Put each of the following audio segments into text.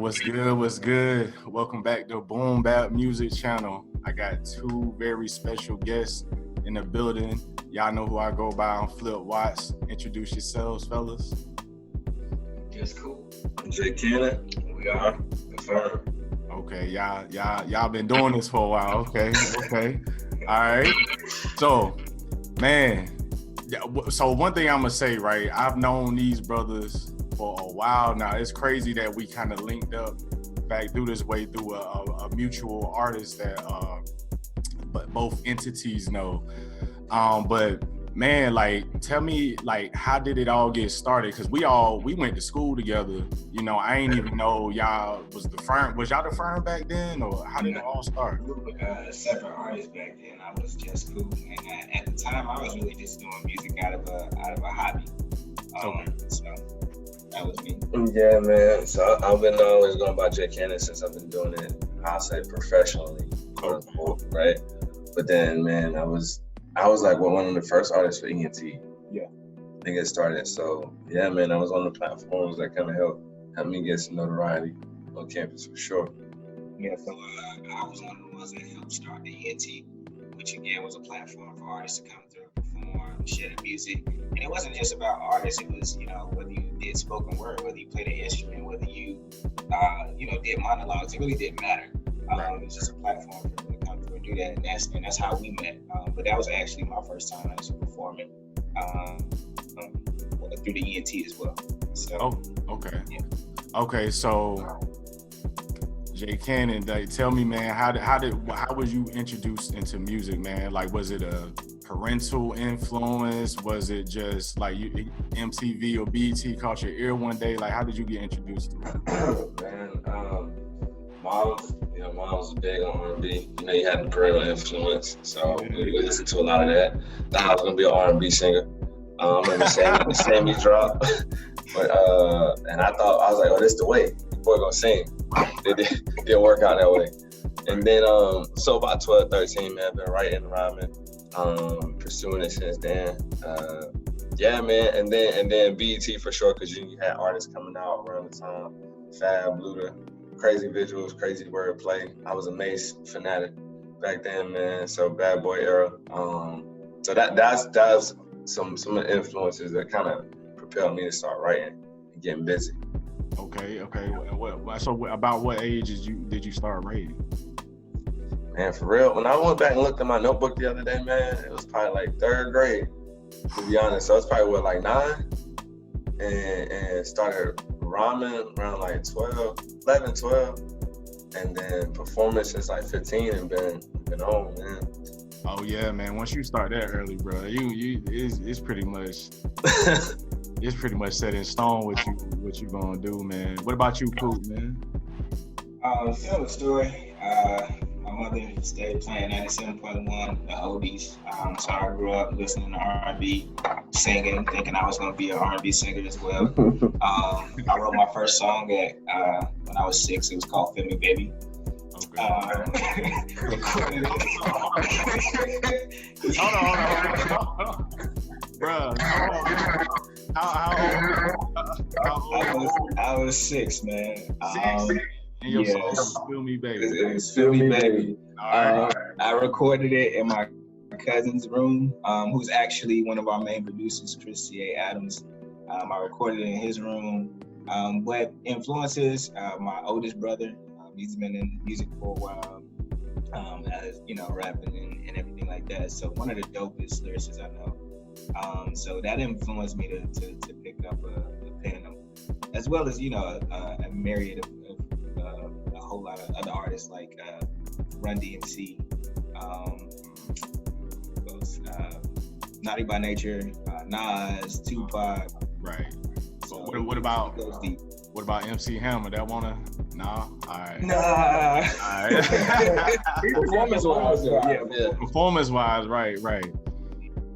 What's good? What's good? Welcome back to Bap Music Channel. I got two very special guests in the building. Y'all know who I go by. I'm Flip Watts. Introduce yourselves, fellas. That's cool. I'm Jay Cannon. We are TheFirm. Okay, y'all been doing this for a while. Okay. All right. So, man. So one thing I'm gonna say, right? I've known these brothers for a while now. It's crazy that we kind of linked up back through this way through a mutual artist that but both entities know. But man, like, tell me, like, how did it all get started? Because we went to school together. You know, I ain't even know y'all was TheFirm. Was y'all TheFirm back then, or how did it all start? We were separate artists back then. I was just cool, and at the time, I was really just doing music out of a hobby. So that was me. Yeah, man. So I've been always going by Jay Cannon since I've been doing it. I'll say professionally, quote unquote, right? But then, man, I was like one of the first artists for ENT. Yeah. To get started. So yeah, man, I was on the platforms that kind of helped me get some notoriety on campus for sure. Yeah, so I was one of the ones that helped start the ENT, which again was a platform for artists to come through, perform, share the music. And it wasn't just about artists, it was, you know, whether you did spoken word, whether you played an instrument, whether you, did monologues, it really didn't matter. It was just a platform for them to come through and do that, and that's how we met. But that was actually my first time actually performing through the ENT as well. So, okay. Yeah. Okay, so Jay Cannon, like, tell me, man, how was you introduced into music, man? Like, was it a parental influence? Was it just like MTV or BET caught your ear one day? Like, how did you get introduced to it? Man, mom was big on R&B. You know, you had the parental influence, so we listened to a lot of that. Thought I was gonna be an R&B singer. I remember Sammy drop, but and I was like, oh, this the way. The boy gonna sing. It didn't work out that way. And then, so about 12, 13, man, I've been writing, rhyming, pursuing it since then. Yeah, man, and then BET for sure, because you had artists coming out around the time. Fab, Luda, crazy visuals, crazy wordplay. I was a Mace fanatic back then, man. So bad boy era. So that's some of the influences that kind of propelled me to start writing and getting busy. Okay. So about what age did you start writing? Man, for real, when I went back and looked at my notebook the other day, man, it was probably like third grade, to be honest. So it's probably like 9, and started rhyming around like 11, 12, and then performing since like 15 and been on, man. Oh yeah, man. Once you start that early, bro, it's pretty much it's pretty much set in stone what you gonna do, man. What about you, Coop, man? Tell the story. My mother stayed playing 97.1, the oldies. So I grew up listening to R&B, singing, thinking I was gonna be an R&B singer as well. I wrote my first song when I was 6. It was called "Feel Me, Baby." Recorded it. Hold on. Bruh, I was 6, man. 6? And your song was "Feel Me, Baby." It was "Feel Me, Baby." All right. I recorded it in my cousin's room, who's actually one of our main producers, Chris C.A. Adams. I recorded it in his room. What influences my oldest brother? He's been in music for a while, as you know, rapping and everything like that. So one of the dopest lyricists I know. So that influenced me to pick up a pen, as well as, you know, a myriad of a whole lot of other artists like Run DMC, Naughty by Nature, Nas, Tupac. Right. So what about goes deep. What about MC Hammer? That wanna? Nah. All right. Nah. All right. Performance-wise, Performance-wise, right.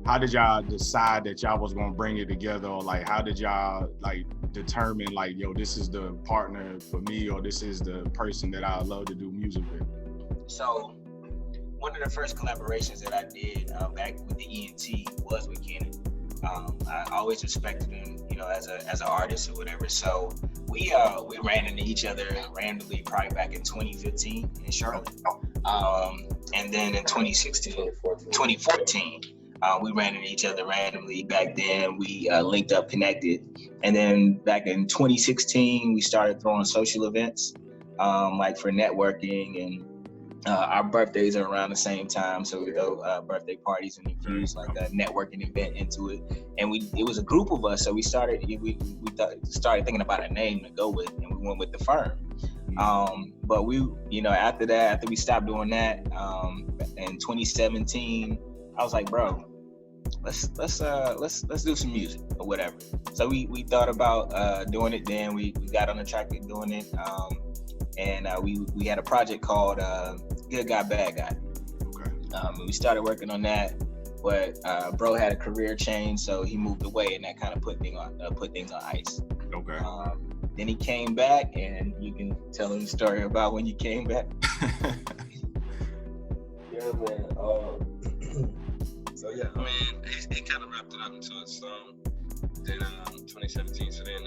How did y'all decide that y'all was gonna bring it together, or like how did y'all like determine like, yo, this is the partner for me, or this is the person that I love to do music with? So one of the first collaborations that I did back with the ENT was with Cannon. I always respected him, you know, as an artist or whatever. So we ran into each other randomly, probably back in 2015 in Charlotte, and then in 2014. We ran into each other randomly. Back then, we linked up, connected. And then back in 2016, we started throwing social events, like for networking. And our birthdays are around the same time. So we throw birthday parties and infuse like a networking event into it. And it was a group of us. So we started thinking about a name to go with, and we went with TheFirm. But we, you know, after we stopped doing that, in 2017, I was like, bro, let's do some music or whatever. So we thought about doing it. Then we got on the track of doing it, and we had a project called Good Guy Bad Guy. Okay. We started working on that, but bro had a career change, so he moved away, and that kind of put things on ice. Okay. Then he came back, and you can tell him the story about when you came back. Yeah, man. So yeah, I mean, he kind of wrapped it up into a song. Then 2017. So then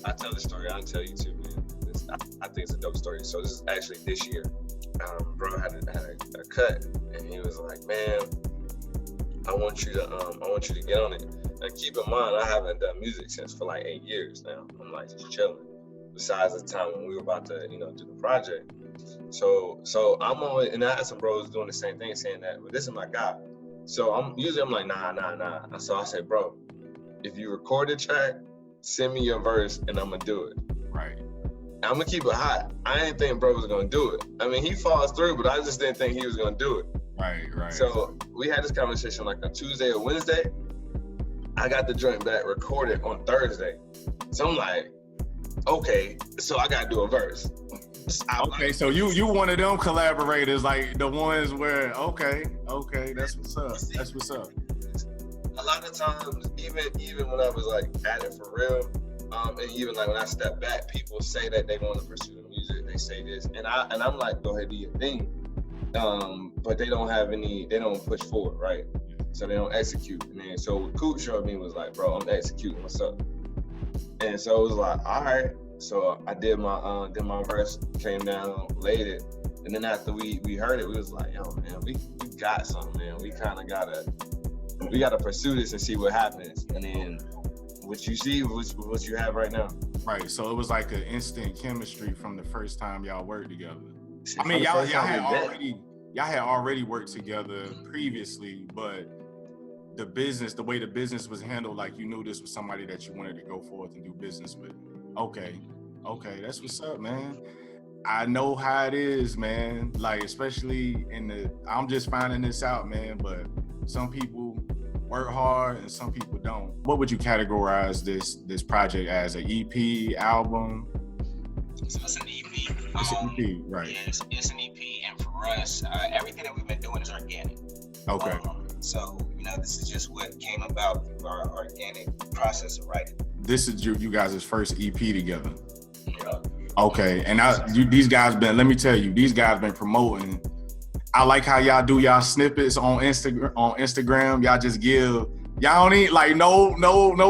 I tell the story. I'll tell you too, man. I think it's a dope story. So this is actually this year. Bro had a cut, and he was like, "Man, I want you to get on it." And keep in mind, I haven't done music since for like 8 years now. I'm like just chilling. Besides the time when we were about to, you know, do the project. So I'm always, and I had some bros doing the same thing, saying that, but this is my guy. So I'm like, nah. So I said, bro, if you record a track, send me your verse and I'm gonna do it. Right. I'm gonna keep it hot. I didn't think bro was gonna do it. I mean, he falls through, but I just didn't think he was gonna do it. Right. So we had this conversation like on Tuesday or Wednesday. I got the joint back recorded on Thursday. So I'm like, okay, so I gotta do a verse. Okay, so you one of them collaborators, like the ones where okay, that's what's up. That's what's up. A lot of times, even when I was like at it for real, and even like when I step back, people say that they want to pursue the music. They say this, and I'm like, go ahead, do your thing. But they don't push forward, right? So they don't execute. And then so what Coop showed me was like, bro, I'm executing. What's up? And so it was like, all right. So I did my verse, came down, laid it, and then after we heard it, we was like, yo, man, we got something, man. We kind of gotta pursue this and see what happens. And then what you see, what you have right now. Right. So it was like an instant chemistry from the first time y'all worked together. I mean, y'all had already worked together previously, but the way the business was handled, like you knew this was somebody that you wanted to go forth and do business with. Okay, that's what's up, man. I know how it is, man. Like, especially I'm just finding this out, man, but some people work hard and some people don't. What would you categorize this project as? An EP, album? So it's an EP. It's an EP, right. Yeah, it's an EP, and for us, everything that we've been doing is organic. Okay. So, you know, this is just what came about through our organic process of writing. This is you guys' first EP together. Yeah. Okay, and these guys been promoting. I like how y'all do y'all snippets on Instagram. Y'all just y'all don't need like no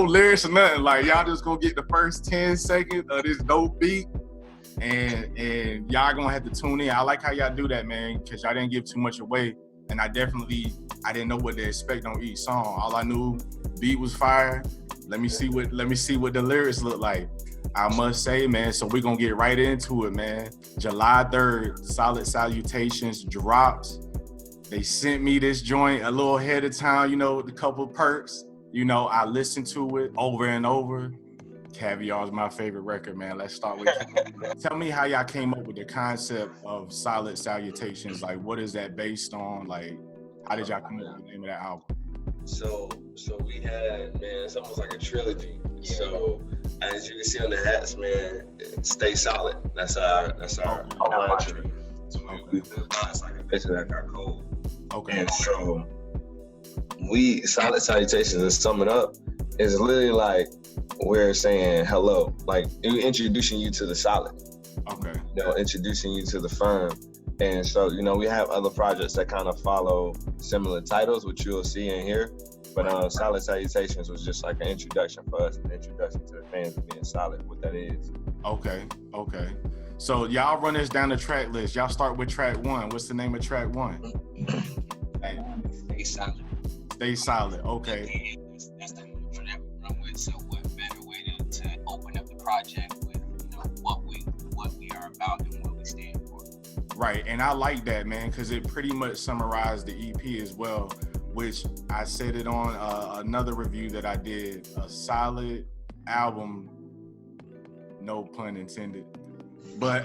lyrics or nothing. Like y'all just gonna get the first 10 seconds of this dope beat, and y'all gonna have to tune in. I like how y'all do that, man, because y'all didn't give too much away, and I didn't know what to expect on each song. All I knew, beat was fire. Let me see what the lyrics look like. I must say, man, so we're gonna get right into it, man. July 3rd, Solid Salutations drops. They sent me this joint a little ahead of time, you know, with a couple perks. You know, I listened to it over and over. Caviar is my favorite record, man. Let's start with you. Tell me how y'all came up with the concept of Solid Salutations. Like, what is that based on? Like, how did y'all come up with the name of that album? So we had, man, it's almost like a trilogy. So as you can see on the hats, man, stay solid. That's our mantra. So we live by, it's like basically like our code. Okay. And so Solid Salutations, to sum it up, is literally like we're saying hello, like introducing you to the solid. Okay. You know, introducing you to the firm. And so, you know, we have other projects that kind of follow similar titles, which you'll see in here. But Solid Salutations was just like an introduction for us, an introduction to the fans of being solid, what that is. Okay. So y'all run us down the track list. Y'all start with track 1. What's the name of track 1? Stay Solid. Stay Solid. Okay. That's the mantra that we run with. So what better way to open up the project with, what we are about and what we stand for. Right, and I like that, man, because it pretty much summarized the EP as well, which I said it on another review that I did. A solid album, no pun intended, but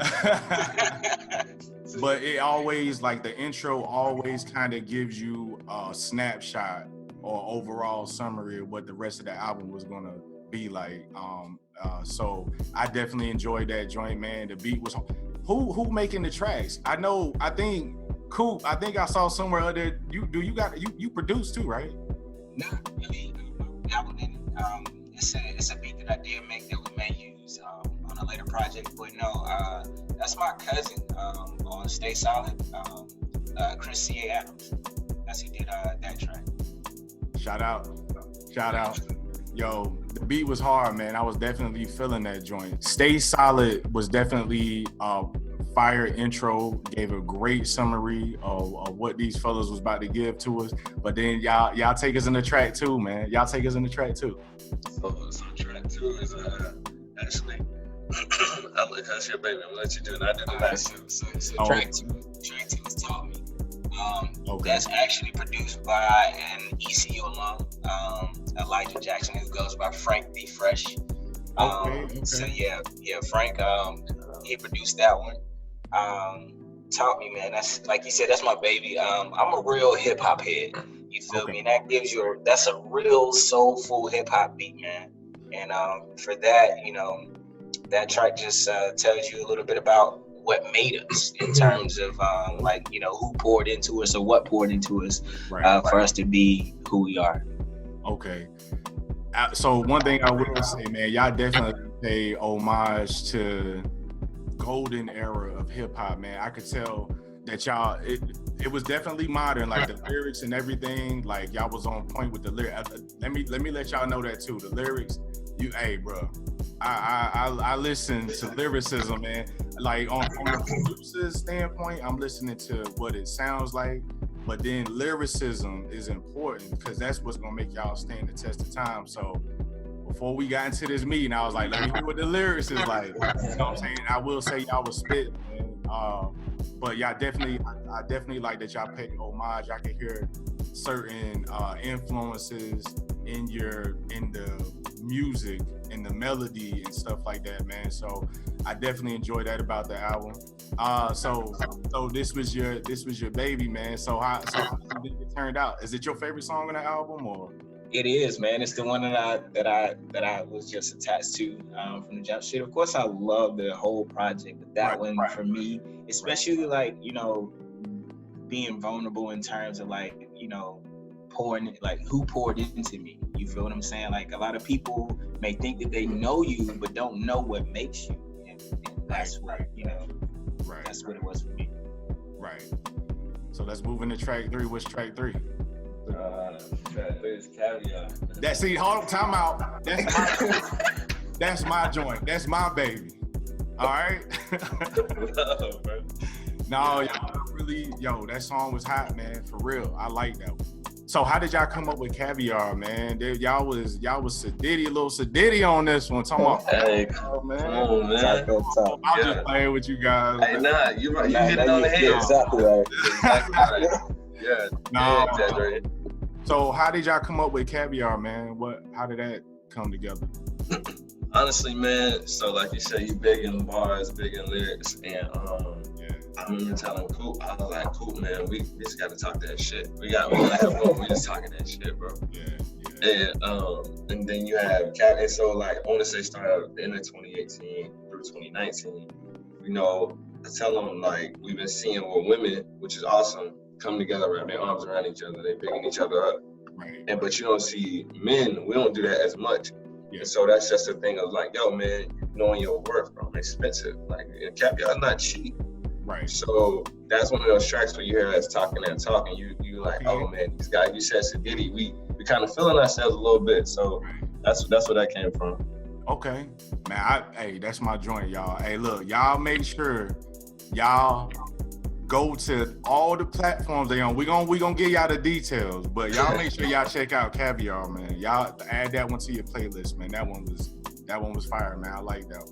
but it always, like, the intro always kind of gives you a snapshot or overall summary of what the rest of the album was gonna be like. So I definitely enjoyed that joint, man. The beat was. Who making the tracks? I think Coop. I think I saw somewhere other. You produce too, right? Not really. Dabbled in it. It's a beat that I did make that we may use on a later project. But no, that's my cousin on Stay Solid. Chris C.A. Adams. That's who did that track. Shout out. Yo, the beat was hard, man. I was definitely feeling that joint. Stay Solid was definitely a fire intro, gave a great summary of what these fellas was about to give to us. But then y'all take us in the track too, man. Y'all take us in the track too. So track 2 is actually, that's your baby. I'm gonna let you do it. I did the last two. So track 2 is Taught Me. That's actually produced by an ECU alum, Elijah Jackson, who goes by Frank B. Fresh. Okay. So yeah, Frank, he produced that one. Taught Me, man. That's, like you said, that's my baby. I'm a real hip hop head. You feel me? And that gives you that's a real soulful hip hop beat, man. And for that, that track just tells you a little bit about what made us in terms of who poured into us or what poured into us for us to be who we are. Okay. So one thing I will say, man, y'all definitely pay homage to golden era of hip hop, man. I could tell that y'all, it was definitely modern, like the lyrics and everything. Like, y'all was on point with the lyrics. Let me let y'all know that too. The lyrics, bro. I listen to lyricism, man. Like on the producer's standpoint, I'm listening to what it sounds like, but then lyricism is important because that's what's gonna make y'all stand the test of time. So before we got into this meeting, I was like, let me hear what the lyrics is like. You know what I'm saying? I will say y'all was spitting, man. But y'all I definitely like that y'all pay homage. I can hear certain influences in the music and the melody and stuff like that, man. So I definitely enjoyed that about the album. So this was your baby, man. So how did it turn out? Is it your favorite song on the album, or? It is, man. It's the one that I was just attached to from the jump street. Of course, I love the whole project, but that one for me, especially being vulnerable in terms of pouring, who poured into me. You feel what I'm saying? Like, a lot of people may think that they know you, but don't know what makes you, and that's what that's what it was for me. Right. So let's move into track 3. What's track 3? Track 3 is Caviar. Hold on, time out. That's my joint. That's my baby. All right. No, that song was hot, man. For real, I like that one. So how did y'all come up with Caviar, man? Y'all was sedity, a little sedity on this one. Talking about, hey, come on, man. I'm just playing with you guys. Hey, nah, you hit it on the head. Exactly right. Exactly right. Yeah. No. So how did y'all come up with Caviar, man? How did that come together? Honestly, man, so like you said, you big in bars, big in lyrics, and I remember telling Coop, I was like, Coop, man, we just gotta talk that shit. We gotta have one. We just talking that shit, bro. Yeah. And then you have Cat, and so like I want to say started at the end of 2018 through 2019. I tell them like we've been seeing what women, which is awesome, come together, wrap their arms around each other, they picking each other up. Right. But you don't see men. We don't do that as much. Yeah. And so that's just a thing of like, yo, man, knowing your worth, bro, expensive. Like, Caviar's not cheap. Right. So that's one of those tracks where you hear us talking and talking. You like, oh man, these guys, you said sedity. kind of feeling ourselves a little bit. So that's where that came from. Okay, man. Hey, that's my joint, y'all. Hey, look, y'all make sure y'all go to all the platforms they on. We gonna give y'all the details, but y'all make sure y'all check out Caviar, man. Y'all add that one to your playlist, man. That one was fire, man. I like that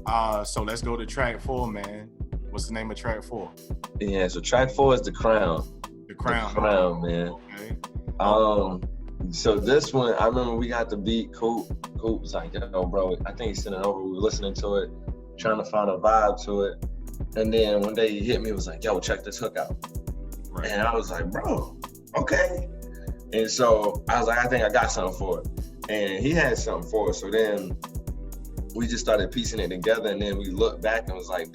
one. So let's go to track 4, man. What's the name of track 4? Yeah, so track 4 is The Crown. The Crown. The Crown, man. Okay. So this one, I remember we got the beat. Coop was like, yo, bro, I think he sent it over. We were listening to it, trying to find a vibe to it. And then one day he hit me, was like, yo, check this hook out. Right. And I was like, bro, okay. And so I was like, I think I got something for it. And he had something for it. So then we just started piecing it together. And then we looked back and was like,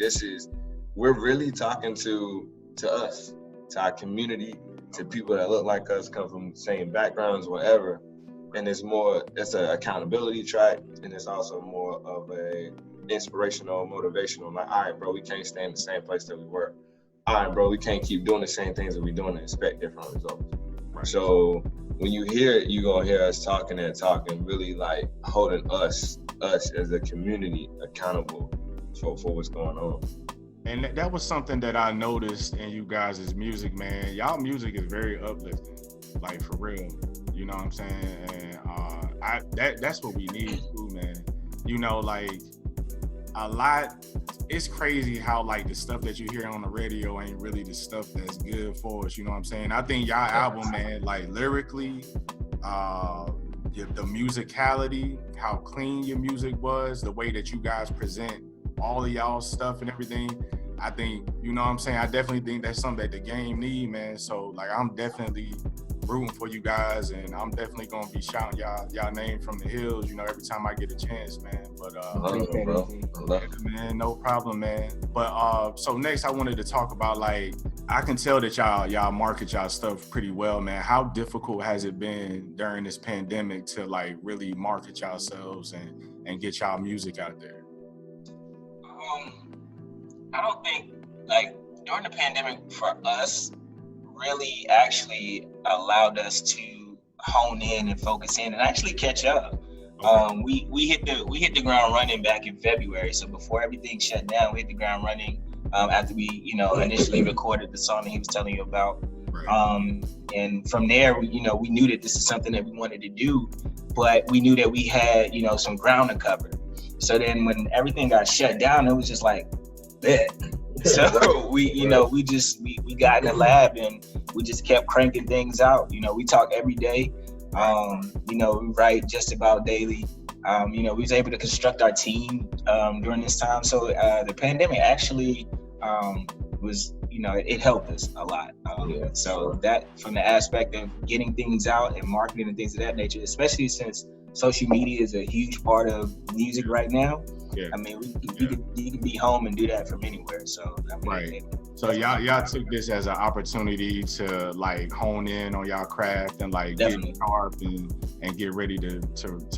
we're really talking to us, to our community, to people that look like us, come from the same backgrounds, whatever. And it's an accountability track, and it's also more of a inspirational, motivational, like, all right, bro, we can't stay in the same place that we were. All right, bro, we can't keep doing the same things that we're doing and expect different results. Right. So when you hear it, you're gonna hear us talking, really like holding us as a community accountable for what's going on. And that was something that I noticed in you guys' music, man. Y'all music is very uplifting, like for real. You know what I'm saying? And that's what we need too, man. You know, like a lot. It's crazy how like the stuff that you hear on the radio ain't really the stuff that's good for us. You know what I'm saying? I think y'all album, man, like lyrically, the musicality, how clean your music was, the way that you guys present all of y'all stuff and everything. I think, you know what I'm saying? I definitely think that's something that the game need, man. So like, I'm definitely rooting for you guys, and I'm definitely gonna be shouting y'all name from the hills, you know, every time I get a chance, man. But man, no problem, man. But so next I wanted to talk about, like, I can tell that y'all market y'all stuff pretty well, man. How difficult has it been during this pandemic to like really market yourselves and get y'all music out there? I don't think, like, during the pandemic for us, really actually allowed us to hone in and focus in and actually catch up. We hit the ground running back in February. So before everything shut down, we hit the ground running after we, initially recorded the song that he was telling you about. Right. And from there, we knew that this is something that we wanted to do, but we knew that we had, some ground to cover. So then when everything got shut down, it was just like, bet. So we got in the lab and we just kept cranking things out. We talk every day. We write just about daily. We was able to construct our team during this time. So the pandemic actually was, it helped us a lot. So that, from the aspect of getting things out and marketing and things of that nature, especially since social media is a huge part of music right now. Yeah. I mean, you can be home and do that from anywhere. So right. So y'all took this as an opportunity to like hone in on y'all craft and like get sharp and get ready to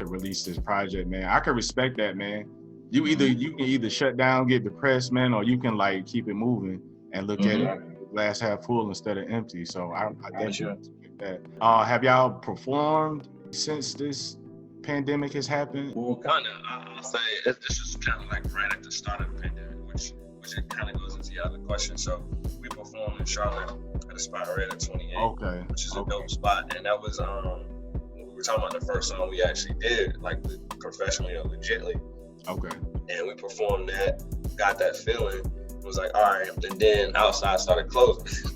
release this project, man. I can respect that, man. You can either shut down, get depressed, man, or you can like keep it moving and look at it glass half full instead of empty. So I definitely respect that. Have y'all performed since this pandemic has happened? Well, kind of. I'll say this is kind of like right at the start of the pandemic, which it kind of goes into the other question. So we performed in Charlotte at a spot right at 28, which is a dope spot. And that was we were talking about the first song we actually did, like professionally or legitly. Okay. And we performed that, got that feeling. It was like, all right. And then outside started closing.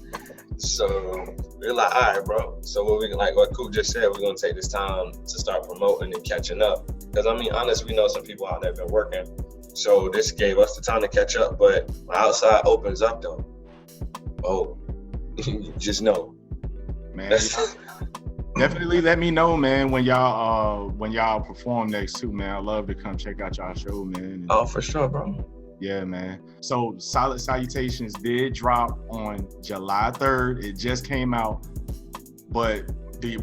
So we're like, all right, bro. So what Coop just said, we're gonna take this time to start promoting and catching up. Because I mean, honestly, we know some people out there have been working. So this gave us the time to catch up. But when outside opens up though, just know. Man, definitely let me know, man, when y'all perform next too, man. I love to come check out y'all show, man. Oh, for sure, bro. Yeah, man. So Solid Salutations did drop on July 3rd. It just came out. But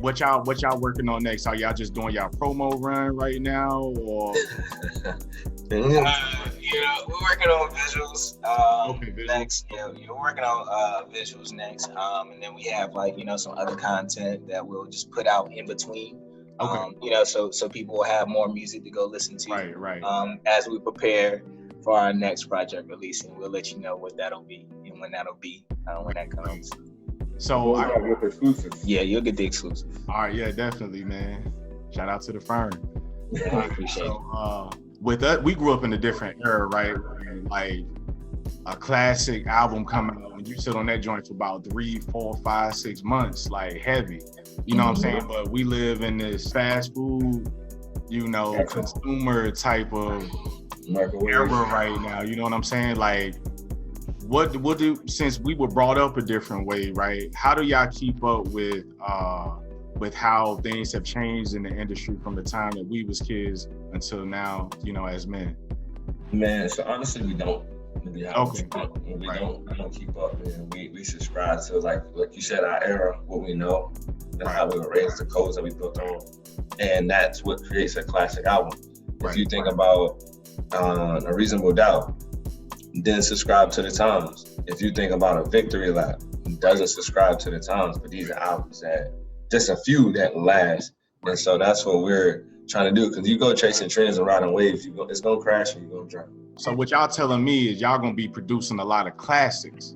what y'all working on next? Are y'all just doing y'all promo run right now, or? we're working on visuals. Visuals. Next, we're working on visuals next. And then we have some other content that we'll just put out in between. Okay. So people will have more music to go listen to. Right. As we prepare for our next project release, and we'll let you know what that'll be and when that'll be, when that comes. So with exclusives. Yeah, you'll get the exclusive. All right, yeah, definitely, man. Shout out to TheFirm. I appreciate it. With us, we grew up in a different era, right? Like a classic album coming out, and you sit on that joint for about 3, 4, 5, 6 months, like heavy. You know what I'm saying? But we live in this fast food, consumer type of era right now. You know what I'm saying? Like, what do, since we were brought up a different way, right? How do y'all keep up with how things have changed in the industry from the time that we was kids until now, as men? Man, so honestly, we don't. We don't keep up, man. We subscribe to like you said, our era, what we know, that's how we were raised, the codes that we built on, and that's what creates a classic album. If you think about A Reasonable Doubt, didn't subscribe to the times. If you think about a Victory Lap, doesn't subscribe to the times, but these are albums that just a few that last, and so that's what we're trying to do. Because you go chasing trends and riding waves, it's gonna crash and you're gonna drop. So what y'all telling me is y'all gonna be producing a lot of classics.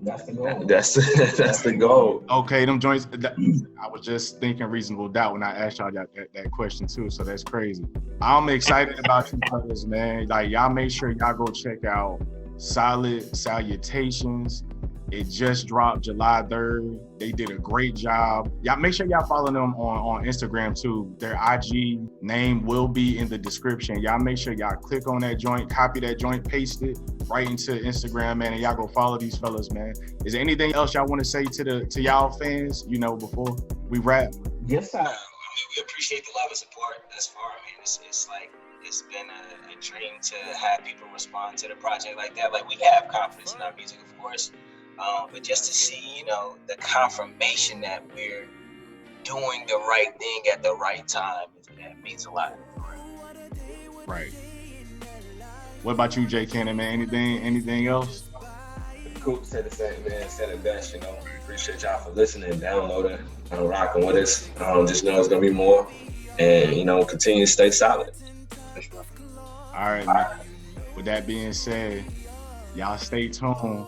That's the goal. That's the goal. Okay, them joints. I was just thinking Reasonable Doubt when I asked y'all that question too. So that's crazy. I'm excited about you brothers, man. Like, y'all make sure y'all go check out Salutations. It just dropped July 3rd. They did a great job. Y'all make sure y'all follow them on Instagram too. Their IG name will be in the description. Y'all make sure y'all click on that joint, copy that joint, paste it right into Instagram, man, and y'all go follow these fellas, man. Is there anything else y'all want to say to y'all fans, before we wrap? Yes, sir. We appreciate the love and support thus far, man. It's been a dream to have people respond to the project like that. Like, we have confidence in our music, of course. But just to see, the confirmation that we're doing the right thing at the right time, that means a lot. Right. What about you, Jay Cannon, man? Anything else? Coop said the same, man. Said it best, Appreciate y'all for listening, downloading, and rocking with us. Just know it's gonna be more, and continue to stay solid. All right, man. With that being said, y'all stay tuned.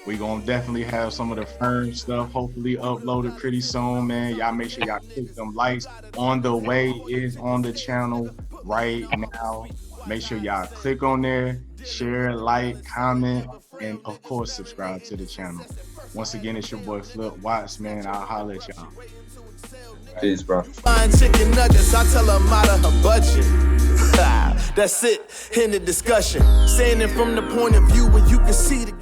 We gonna definitely have some of the firm stuff hopefully uploaded pretty soon, man. Y'all make sure y'all click them likes. On the way is on the channel right now. Make sure y'all click on there, share, like, comment, and of course subscribe to the channel. Once again, it's your boy Flip Watts, man. I'll holler at y'all. Peace, bro. Buying chicken nuggets, I tell her I'm out of her budget. That's it, end the discussion. Saying it from the point of view where you can see the game.